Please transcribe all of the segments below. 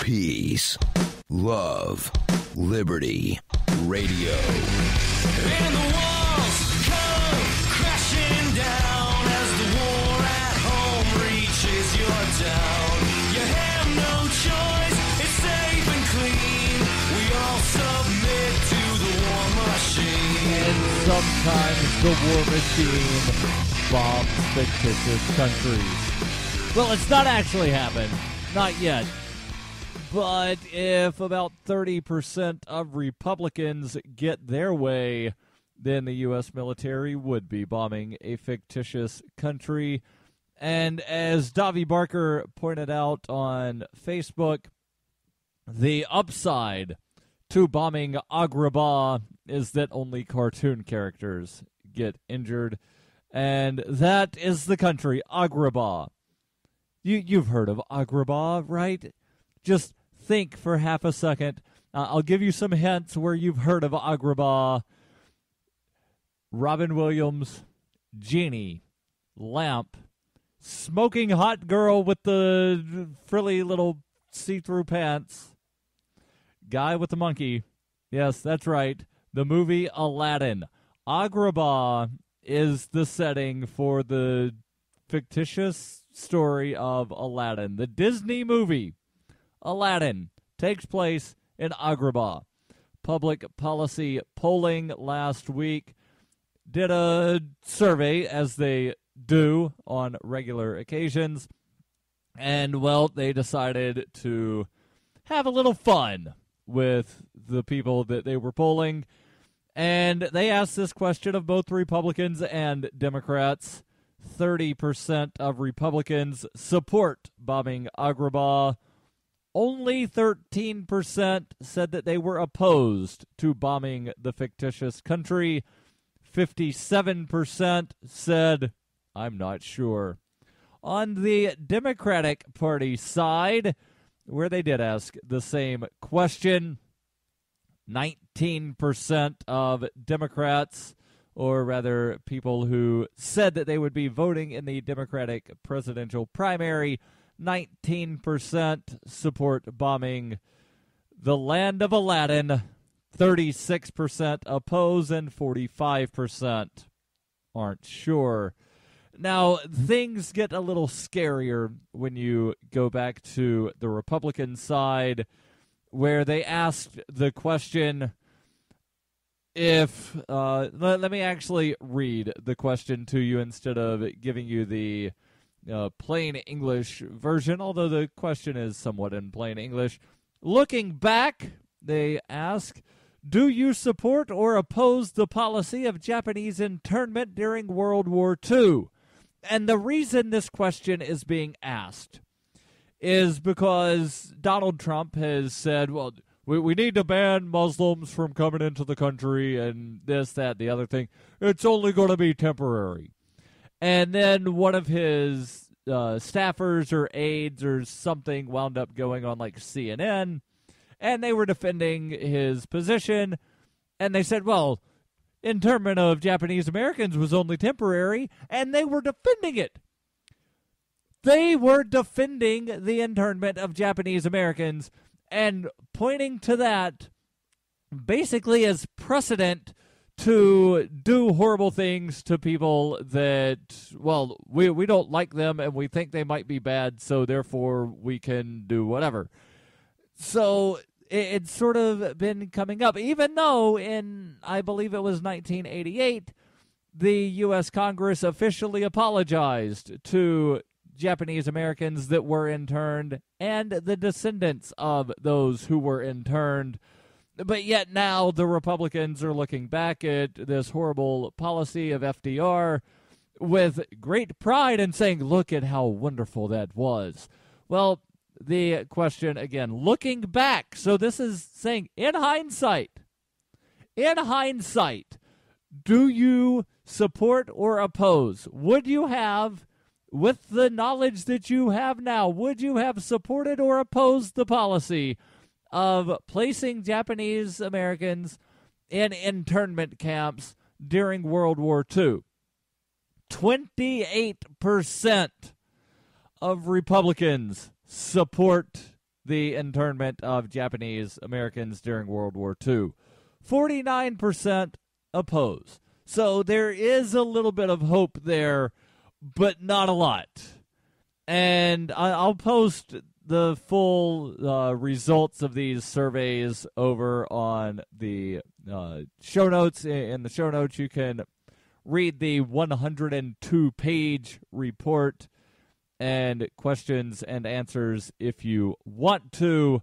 Peace, love, liberty, radio. And the walls come crashing down as the war at home reaches your town. You have no choice, it's safe and clean. We all submit to the war machine. And sometimes the war machine bombs fictitious countries. Well, it's not actually happened. Not yet. But if about 30% of Republicans get their way, then the U.S. military would be bombing a fictitious country. And as Davi Barker pointed out on Facebook, the upside to bombing Agrabah is that only cartoon characters get injured. And that is the country, Agrabah. You've heard of Agrabah, right? Just think for half a second. I'll give you some hints where you've heard of Agrabah. Robin Williams, Genie, Lamp, smoking hot girl with the frilly little see-through pants, guy with the monkey. Yes, that's right. The movie Aladdin. Agrabah is the setting for the fictitious story of Aladdin. The Disney movie Aladdin takes place in Agrabah. Public policy polling last week did a survey, as they do on regular occasions, and, well, they decided to have a little fun with the people that they were polling, and they asked this question of both Republicans and Democrats. 30% of Republicans support bombing Agrabah. Only 13% said that they were opposed to bombing the fictitious country. 57% said, I'm not sure. On the Democratic Party side, where they did ask the same question, 19% of Democrats, or rather people who said that they would be voting in the Democratic presidential primary, 19% support bombing the land of Aladdin, 36% oppose, and 45% aren't sure. Now, things get a little scarier when you go back to the Republican side, where they asked the question if, let me actually read the question to you instead of giving you the plain English version, although the question is somewhat in plain English. Looking back, they ask, do you support or oppose the policy of Japanese internment during World War II? And the reason this question is being asked is because Donald Trump has said, well, we need to ban Muslims from coming into the country and this, that, the other thing. It's only going to be temporary. And then one of his staffers or aides or something wound up going on like CNN, and they were defending his position, and they said, well, internment of Japanese Americans was only temporary, and they were defending it. They were defending the internment of Japanese Americans and pointing to that basically as precedent to do horrible things to people that, well, we don't like them and we think they might be bad, so therefore we can do whatever. So it's sort of been coming up, even though in, I believe it was 1988, the U.S. Congress officially apologized to Japanese Americans that were interned and the descendants of those who were interned. But yet now the Republicans are looking back at this horrible policy of FDR with great pride and saying, look at how wonderful that was. Well, the question, again, looking back. So this is saying, in hindsight, do you support or oppose? Would you have, with the knowledge that you have now, would you have supported or opposed the policy of placing Japanese Americans in internment camps during World War II? 28% of Republicans support the internment of Japanese Americans during World War II. 49% oppose. So there is a little bit of hope there, but not a lot. And I'll post the full results of these surveys over on the show notes. In the show notes, you can read the 102-page report and questions and answers if you want to.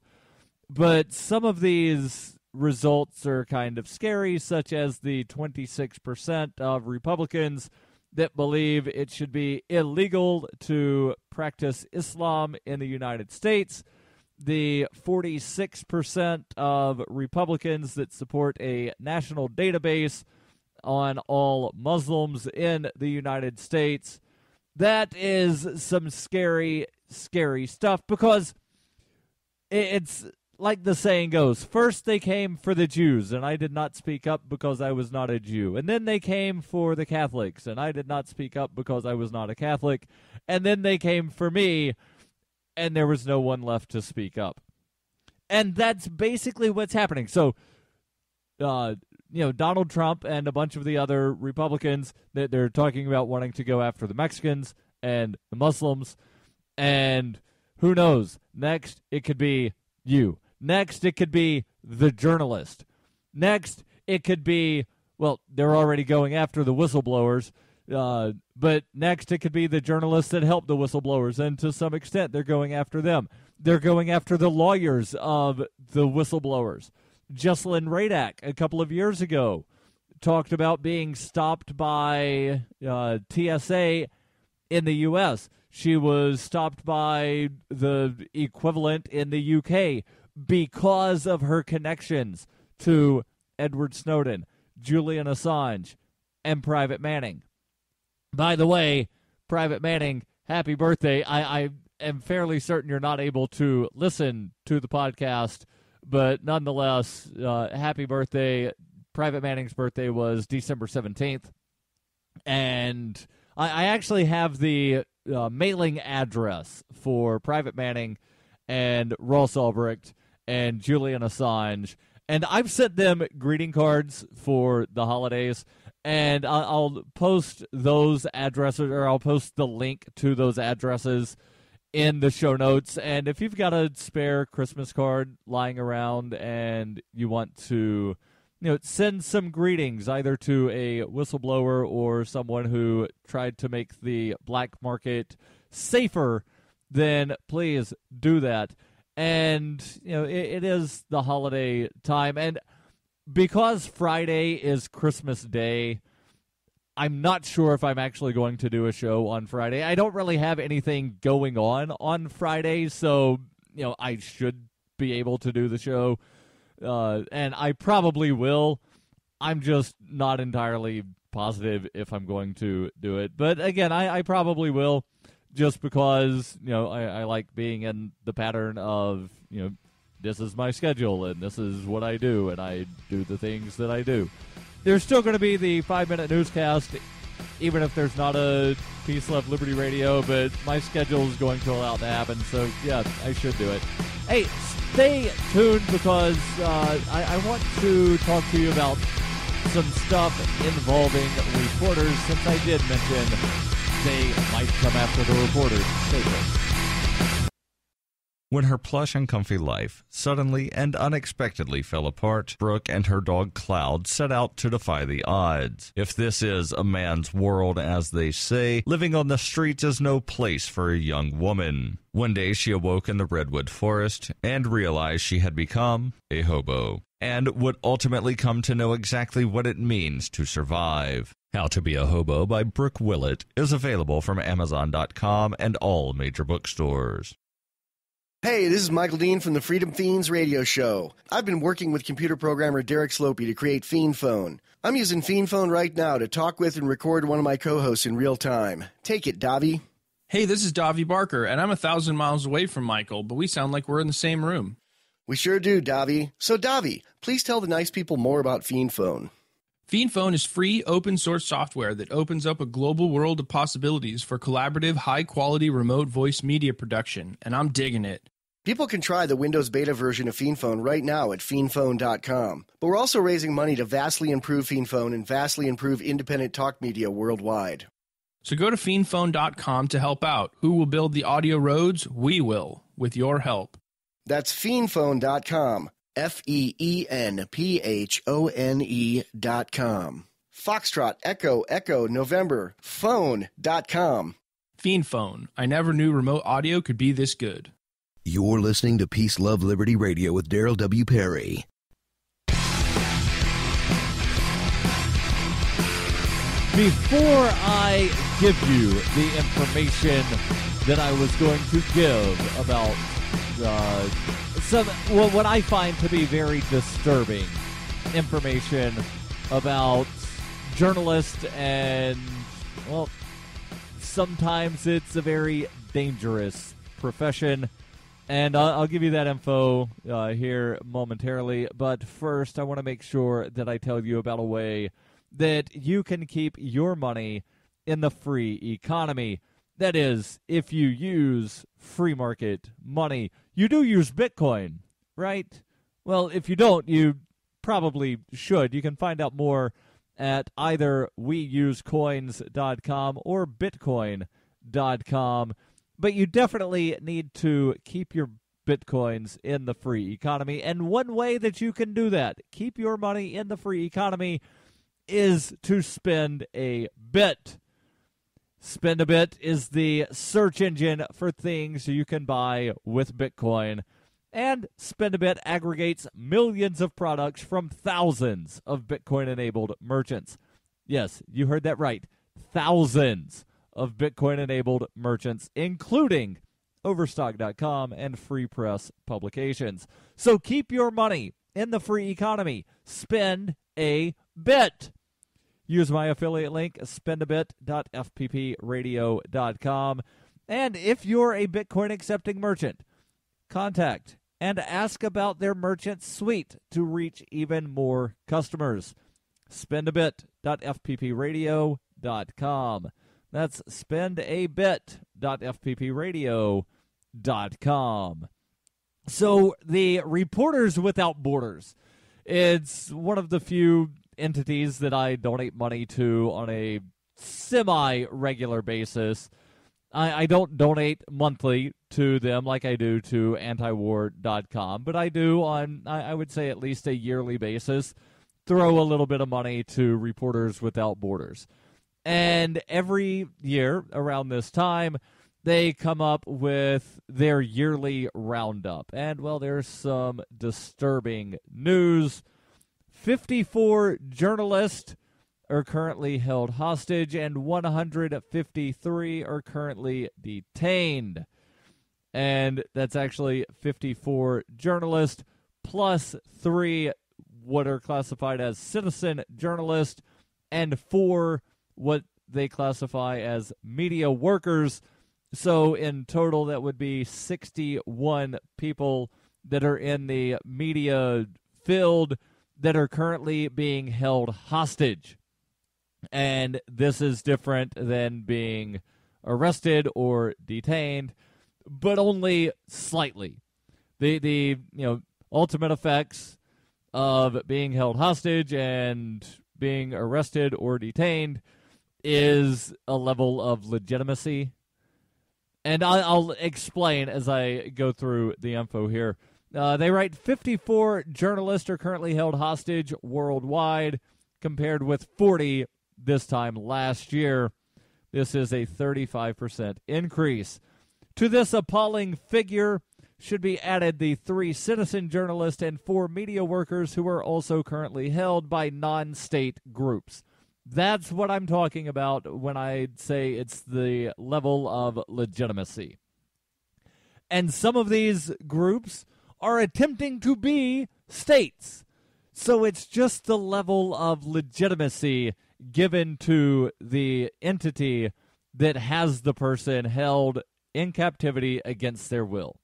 But some of these results are kind of scary, such as the 26% of Republicans that believe it should be illegal to practice Islam in the United States, the 46% of Republicans that support a national database on all Muslims in the United States. That is some scary, scary stuff, because it's like the saying goes, first they came for the Jews, and I did not speak up because I was not a Jew. And then they came for the Catholics, and I did not speak up because I was not a Catholic. And then they came for me, and there was no one left to speak up. And that's basically what's happening. So, Donald Trump and a bunch of the other Republicans, they're talking about wanting to go after the Mexicans and the Muslims. And who knows? Next, it could be you. Next, it could be the journalist. Next, it could be, well, they're already going after the whistleblowers, but next it could be the journalists that help the whistleblowers, and to some extent they're going after them. They're going after the lawyers of the whistleblowers. Jocelyn Radak, a couple of years ago, talked about being stopped by TSA in the U.S. She was stopped by the equivalent in the UK because of her connections to Edward Snowden, Julian Assange, and Private Manning. By the way, Private Manning, happy birthday. I am fairly certain you're not able to listen to the podcast, but nonetheless, happy birthday. Private Manning's birthday was December 17th. And I actually have the mailing address for Private Manning and Ross Ulbricht and Julian Assange, and I've sent them greeting cards for the holidays, and I'll post those addresses, or I'll post the link to those addresses in the show notes. And if you've got a spare Christmas card lying around and you want to send some greetings either to a whistleblower or someone who tried to make the black market safer, then please do that. And, it is the holiday time. And because Friday is Christmas Day, I'm not sure if I'm actually going to do a show on Friday. I don't really have anything going on Friday, so, I should be able to do the show. And I probably will. I'm just not entirely positive if I'm going to do it. But again, I probably will, just because, I like being in the pattern of, this is my schedule and this is what I do, and I do the things that I do. There's still going to be the 5-minute newscast, even if there's not a Peace, Love, Liberty Radio, but my schedule is going to allow it to happen, so yeah, I should do it. Hey, stay tuned, because I want to talk to you about some stuff involving reporters, since I did mention they might come after the reporters. Stay tuned. When her plush and comfy life suddenly and unexpectedly fell apart, Brooke and her dog Cloud set out to defy the odds. If this is a man's world, as they say, living on the streets is no place for a young woman. One day she awoke in the redwood forest and realized she had become a hobo, and would ultimately come to know exactly what it means to survive. How to Be a Hobo by Brooke Willett is available from Amazon.com and all major bookstores. Hey, this is Michael Dean from the Freedom Fiends radio show. I've been working with computer programmer Derek Slopey to create Fiend Phone. I'm using Fiend Phone right now to talk with and record one of my co-hosts in real time. Take it, Davi. Hey, this is Davi Barker, and I'm 1,000 miles away from Michael, but we sound like we're in the same room. We sure do, Davi. So, Davi, please tell the nice people more about Fiend Phone. Fiend Phone is free, open-source software that opens up a global world of possibilities for collaborative, high-quality remote voice media production, and I'm digging it. People can try the Windows beta version of FiendPhone right now at fiendphone.com. But we're also raising money to vastly improve FiendPhone and vastly improve independent talk media worldwide. So go to fiendphone.com to help out. Who will build the audio roads? We will, with your help. That's fiendphone.com. FEENPHONE.com. Foxtrot, Echo, Echo, November, phone.com. FiendPhone. I never knew remote audio could be this good. You're listening to Peace, Love, Liberty Radio with Darryl W. Perry. Before I give you the information that I was going to give about what I find to be very disturbing information about journalists, and, well, sometimes it's a very dangerous profession. And I'll give you that info here momentarily. But first, I want to make sure that I tell you about a way that you can keep your money in the free economy. That is, if you use free market money. You do use Bitcoin, right? Well, if you don't, you probably should. You can find out more at either weusecoins.com or bitcoin.com. But you definitely need to keep your Bitcoins in the free economy. And one way that you can do that, keep your money in the free economy, is to spend a bit. Spend a Bit is the search engine for things you can buy with Bitcoin. And Spend a Bit aggregates millions of products from thousands of Bitcoin-enabled merchants. Yes, you heard that right. Thousands of Bitcoin-enabled merchants, including Overstock.com and Free Press Publications. So keep your money in the free economy. Spend a bit. Use my affiliate link, spendabit.fppradio.com. And if you're a Bitcoin-accepting merchant, contact and ask about their merchant suite to reach even more customers. Spendabit.fppradio.com. That's spendabit.fppradio.com. So the Reporters Without Borders, it's one of the few entities that I donate money to on a semi-regular basis. I don't donate monthly to them like I do to antiwar.com, but I do on, I would say, at least a yearly basis, throw a little bit of money to Reporters Without Borders. And every year around this time, they come up with their yearly roundup. And, well, there's some disturbing news. 54 journalists are currently held hostage, and 153 are currently detained. And that's actually 54 journalists plus 3 what are classified as citizen journalists and 4 what they classify as media workers. So in total, that would be 61 people that are in the media field that are currently being held hostage. And this is different than being arrested or detained, but only slightly. The ultimate effects of being held hostage and being arrested or detained is a level of legitimacy. And I'll explain as I go through the info here. They write 54 journalists are currently held hostage worldwide, compared with 40 this time last year. This is a 35% increase. To this appalling figure should be added the 3 citizen journalists and 4 media workers who are also currently held by non-state groups. That's what I'm talking about when I say it's the level of legitimacy. And some of these groups are attempting to be states. So it's just the level of legitimacy given to the entity that has the person held in captivity against their will.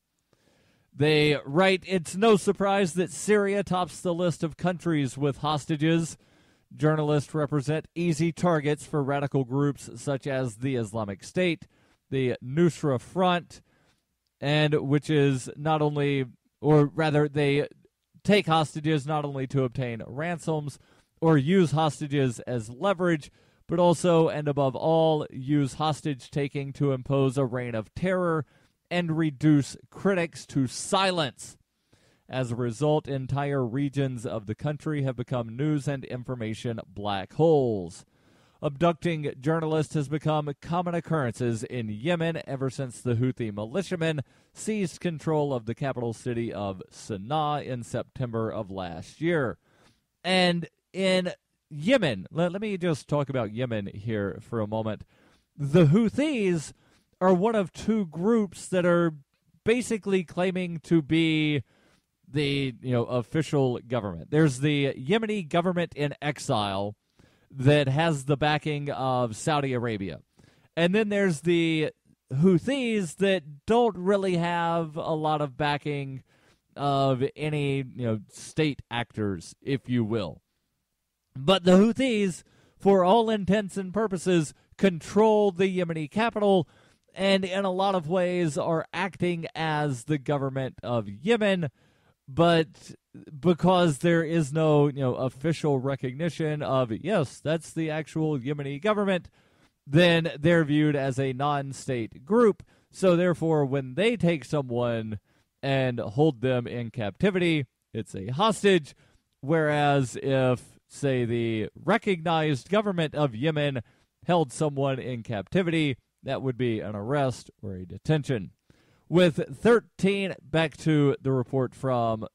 They write, it's no surprise that Syria tops the list of countries with hostages. Journalists represent easy targets for radical groups such as the Islamic State, the Nusra Front, and which is not only, or rather, they take hostages not only to obtain ransoms or use hostages as leverage, but also, and above all, use hostage-taking to impose a reign of terror and reduce critics to silence. As a result, entire regions of the country have become news and information black holes. Abducting journalists has become common occurrences in Yemen ever since the Houthi militiamen seized control of the capital city of Sana'a in September of last year. And in Yemen, let me just talk about Yemen here for a moment. The Houthis are one of two groups that are basically claiming to be the official government. There's the Yemeni government in exile that has the backing of Saudi Arabia. And then there's the Houthis that don't really have a lot of backing of any state actors, if you will. But the Houthis, for all intents and purposes, control the Yemeni capital and in a lot of ways are acting as the government of Yemen, but because there is no official recognition of, yes, that's the actual Yemeni government, then they're viewed as a non-state group. So therefore, when they take someone and hold them in captivity, it's a hostage, whereas if, say, the recognized government of Yemen held someone in captivity, that would be an arrest or a detention. With 13, back to the report from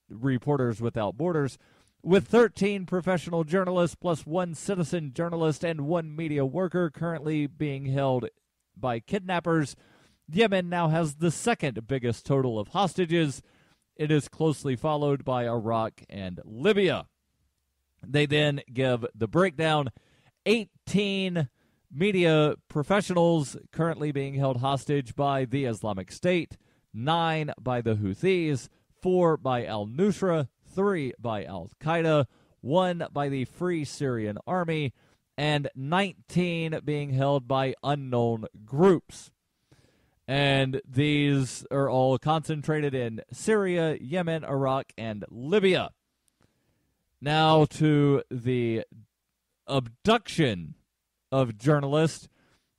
Reporters Without Borders, with 13 professional journalists plus one citizen journalist and one media worker currently being held by kidnappers, Yemen now has the second biggest total of hostages. It is closely followed by Iraq and Libya. They then give the breakdown. 18 media professionals currently being held hostage by the Islamic State, 9 by the Houthis, 4 by al-Nusra, 3 by al-Qaeda, 1 by the Free Syrian Army, and 19 being held by unknown groups. And these are all concentrated in Syria, Yemen, Iraq, and Libya. Now to the abduction of journalists.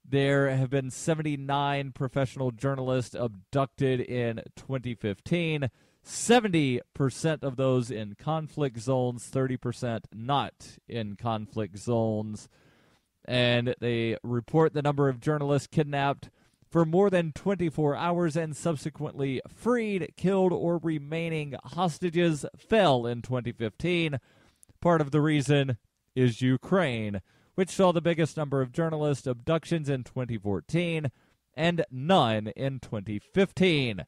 There have been 79 professional journalists abducted in 2015. 70% of those in conflict zones, 30% not in conflict zones. And they report the number of journalists kidnapped for more than 24 hours and subsequently freed, killed, or remaining hostages fell in 2015. Part of the reason is Ukraine, which saw the biggest number of journalist abductions in 2014 and none in 2015.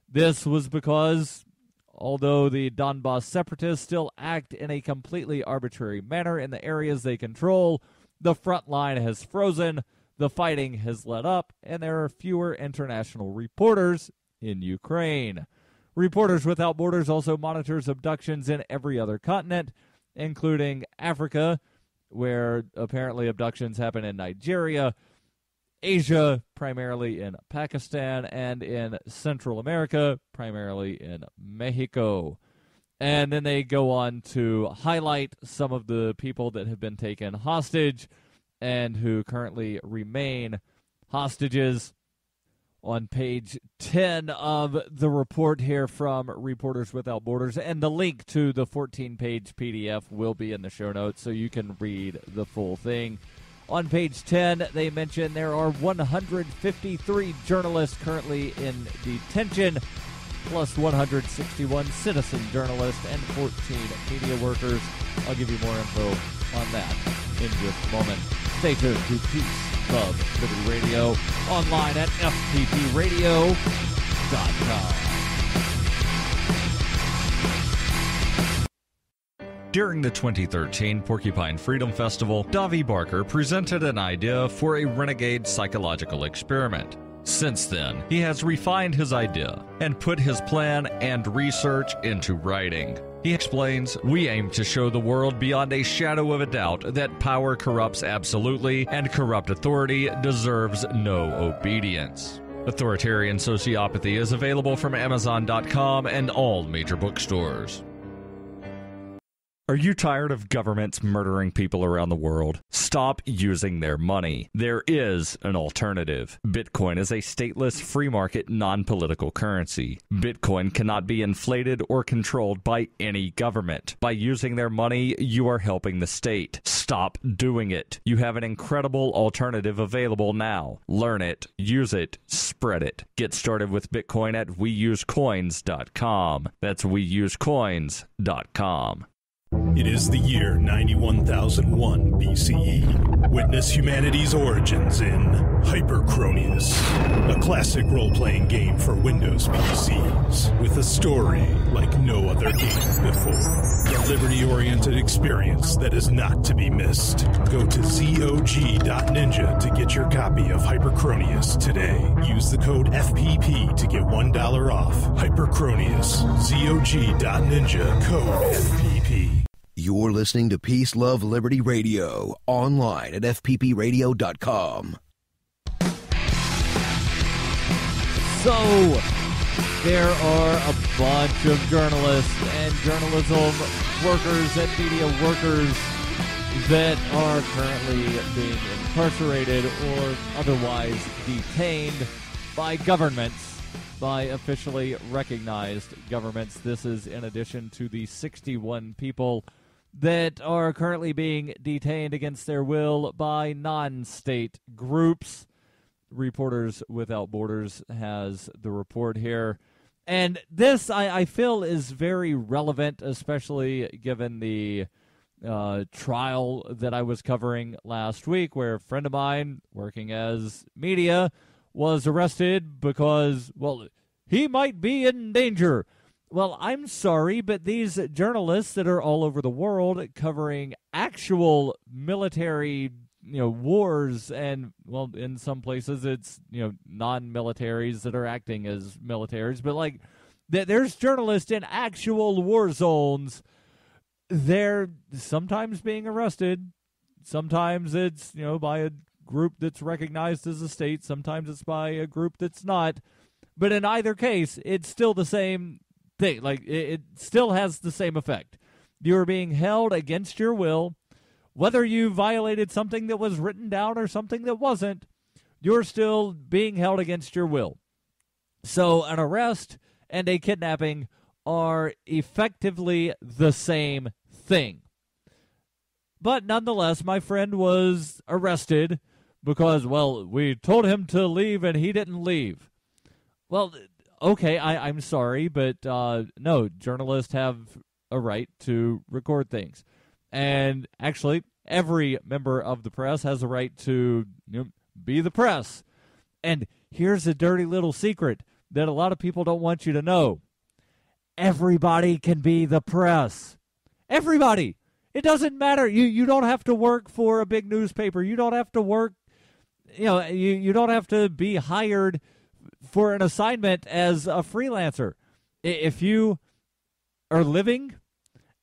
This was because, although the Donbas separatists still act in a completely arbitrary manner in the areas they control, the front line has frozen, the fighting has let up, and there are fewer international reporters in Ukraine. Reporters Without Borders also monitors abductions in every other continent, including Africa, where apparently abductions happen in Nigeria, Asia, primarily in Pakistan, and in Central America, primarily in Mexico. And then they go on to highlight some of the people that have been taken hostage and who currently remain hostages. On page 10 of the report here from Reporters Without Borders, and the link to the 14-page PDF will be in the show notes so you can read the full thing. On page 10, they mention there are 153 journalists currently in detention, plus 161 citizen journalists and 14 media workers. I'll give you more info on that in just a moment. Stay tuned to Peace, Love, Liberty Radio, online at fppradio.com. During the 2013 Porcupine Freedom Festival, Davi Barker presented an idea for a renegade psychological experiment. Since then, he has refined his idea and put his plan and research into writing. He explains, "We aim to show the world beyond a shadow of a doubt that power corrupts absolutely and corrupt authority deserves no obedience. Authoritarian Sociopathy is available from Amazon.com and all major bookstores. Are you tired of governments murdering people around the world? Stop using their money. There is an alternative. Bitcoin is a stateless, free market, non-political currency. Bitcoin cannot be inflated or controlled by any government. By using their money, you are helping the state. Stop doing it. You have an incredible alternative available now. Learn it, use it, spread it. Get started with Bitcoin at weusecoins.com. That's weusecoins.com. It is the year 91,001 BCE. Witness humanity's origins in Hyperchronius, a classic role-playing game for Windows PCs with a story like no other game before. A liberty-oriented experience that is not to be missed. Go to zog.ninja to get your copy of Hyperchronius today. Use the code FPP to get $1 off. Hyperchronius, zog.ninja, code FPP. You're listening to Peace, Love, Liberty Radio, online at fppradio.com. So, there are a bunch of journalists and journalism workers and media workers that are currently being incarcerated or otherwise detained by governments, by officially recognized governments. This is in addition to the 61 people that are currently being detained against their will by non-state groups. Reporters Without Borders has the report here. And this, I feel, is very relevant, especially given the trial that I was covering last week, where a friend of mine working as media was arrested because, well, he might be in danger. Well, I'm sorry, but these journalists that are all over the world covering actual military, wars, and, well, in some places it's, non-militaries that are acting as militaries, but, like, there's journalists in actual war zones. They're sometimes being arrested. Sometimes it's, by a group that's recognized as a state. Sometimes it's by a group that's not. But in either case, it's still the same thing. Like, it still has the same effect. You're being held against your will. Whether you violated something that was written down or something that wasn't, you're still being held against your will. So an arrest and a kidnapping are effectively the same thing. But nonetheless, my friend was arrested because, well, we told him to leave and he didn't leave. Well, okay, I'm sorry, but no, journalists have a right to record things. And actually, every member of the press has a right to be the press. And here's a dirty little secret that a lot of people don't want you to know. Everybody can be the press. Everybody. It doesn't matter. You don't have to work for a big newspaper. You don't have to work, you don't have to be hired for an assignment as a freelancer. If you are living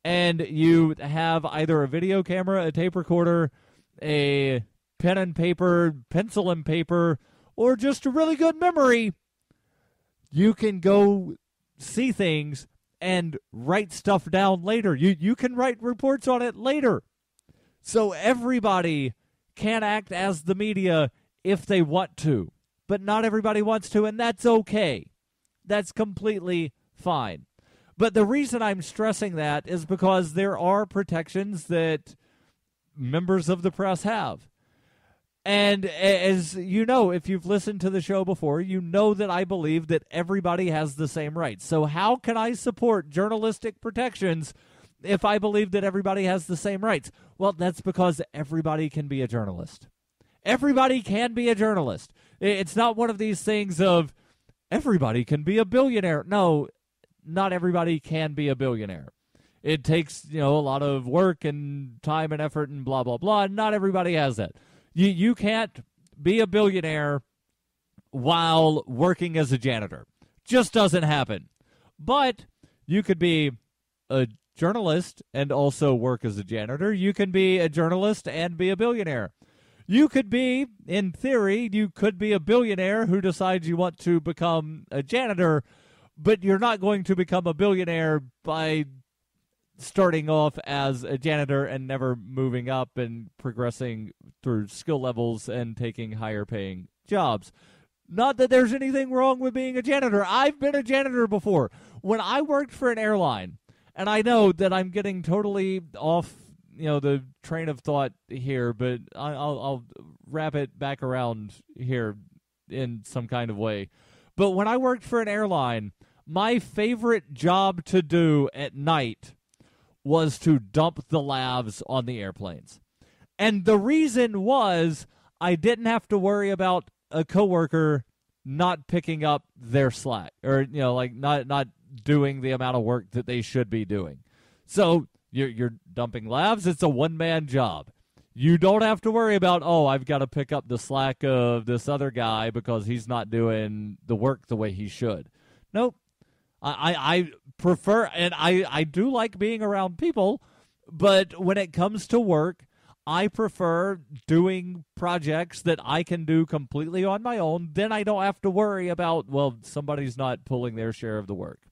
and you have either a video camera, a tape recorder, a pen and paper, pencil and paper, or just a really good memory, you can go see things and write stuff down later. You can write reports on it later. So everybody can act as the media if they want to. But not everybody wants to, and that's okay. That's completely fine. But the reason I'm stressing that is because there are protections that members of the press have. And as you know, if you've listened to the show before, you know that I believe that everybody has the same rights. So how can I support journalistic protections if I believe that everybody has the same rights? Well, that's because everybody can be a journalist. Everybody can be a journalist. It's not one of these things of everybody can be a billionaire. No, not everybody can be a billionaire. It takes, a lot of work and time and effort and blah, blah, blah. Not everybody has that. You can't be a billionaire while working as a janitor. Just doesn't happen. But you could be a journalist and also work as a janitor. You can be a journalist and be a billionaire. You could be, in theory, you could be a billionaire who decides you want to become a janitor, but you're not going to become a billionaire by starting off as a janitor and never moving up and progressing through skill levels and taking higher paying jobs. Not that there's anything wrong with being a janitor. I've been a janitor before. When I worked for an airline, and I know that I'm getting totally off, the train of thought here, but I'll wrap it back around here in some kind of way. But when I worked for an airline, my favorite job to do at night was to dump the lavs on the airplanes. And the reason was I didn't have to worry about a coworker not picking up their slack or, not doing the amount of work that they should be doing. So you're dumping lavs. It's a one-man job. You don't have to worry about, I've got to pick up the slack of this other guy because he's not doing the work the way he should. Nope. I prefer, and I do like being around people, but when it comes to work, I prefer doing projects that I can do completely on my own. Then I don't have to worry about, somebody's not pulling their share of the work.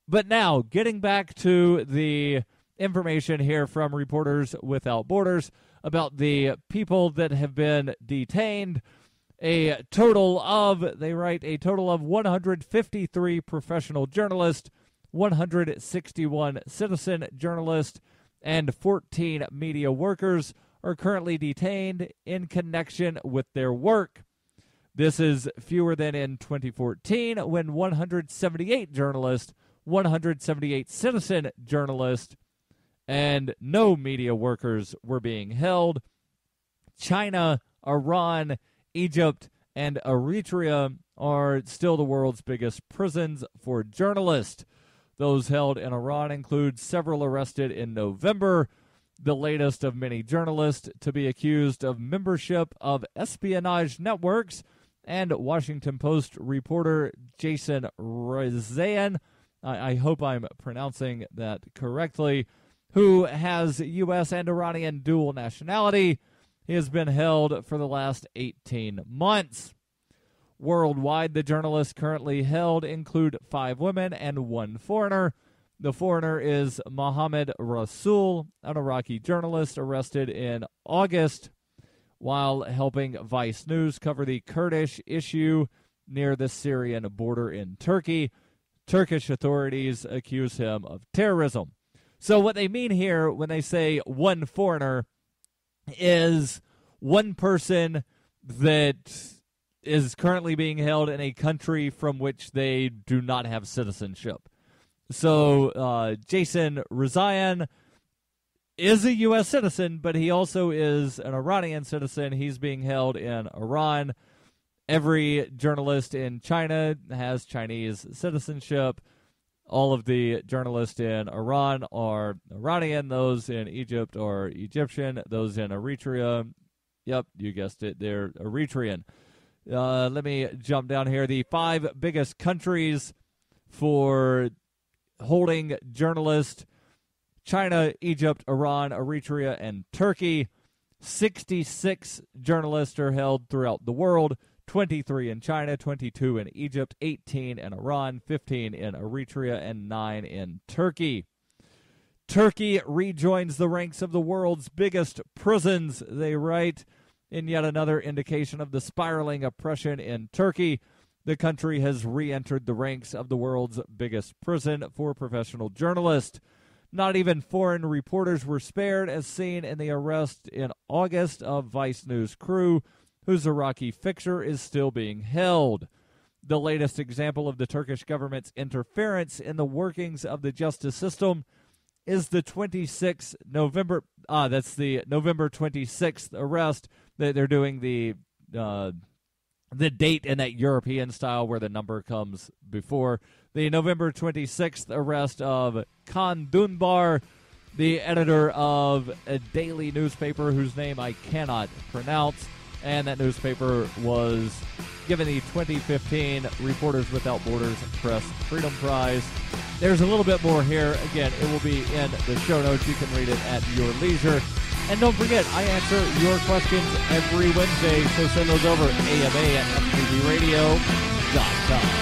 But now, getting back to the information here from Reporters Without Borders about the people that have been detained. A total of 153 professional journalists, 161 citizen journalists, and 14 media workers are currently detained in connection with their work. This is fewer than in 2014 when 178 journalists, 178 citizen journalists, and no media workers were being held. China, Iran, Egypt, and Eritrea are still the world's biggest prisons for journalists. Those held in Iran include several arrested in November, the latest of many journalists to be accused of membership of espionage networks, and Washington Post reporter Jason Rezaian, I hope I'm pronouncing that correctly, who has U.S. and Iranian dual nationality. He has been held for the last 18 months. Worldwide, the journalists currently held include 5 women and 1 foreigner. The foreigner is Mohammed Rasul, an Iraqi journalist arrested in August while helping Vice News cover the Kurdish issue near the Syrian border in Turkey. Turkish authorities accuse him of terrorism. So what they mean here when they say 1 foreigner is 1 person that is currently being held in a country from which they do not have citizenship. So Jason Rezaian is a U.S. citizen, but he also is an Iranian citizen. He's being held in Iran. Every journalist in China has Chinese citizenship. All of the journalists in Iran are Iranian. Those in Egypt are Egyptian. Those in Eritrea, yep, you guessed it, they're Eritrean. Let me jump down here. The 5 biggest countries for holding journalists: China, Egypt, Iran, Eritrea, and Turkey. 66 journalists are held throughout the world. 23 in China, 22 in Egypt, 18 in Iran, 15 in Eritrea, and 9 in Turkey. Turkey rejoins the ranks of the world's biggest prisons, they write, in yet another indication of the spiraling oppression in Turkey. The country has re-entered the ranks of the world's biggest prison for professional journalists. Not even foreign reporters were spared, as seen in the arrest in August of Vice News crew, whose Iraqi fixture is still being held. The latest example of the Turkish government's interference in the workings of the justice system is the 26th November. That's the November 26th arrest. They're doing the date in that European style where the number comes before. The November 26th arrest of Khan Dunbar, the editor of a daily newspaper whose name I cannot pronounce. And that newspaper was given the 2015 Reporters Without Borders Press Freedom Prize. There's a little bit more here. Again, it will be in the show notes. You can read it at your leisure. And don't forget, I answer your questions every Wednesday, so send those over, AMA@fpbradio.com.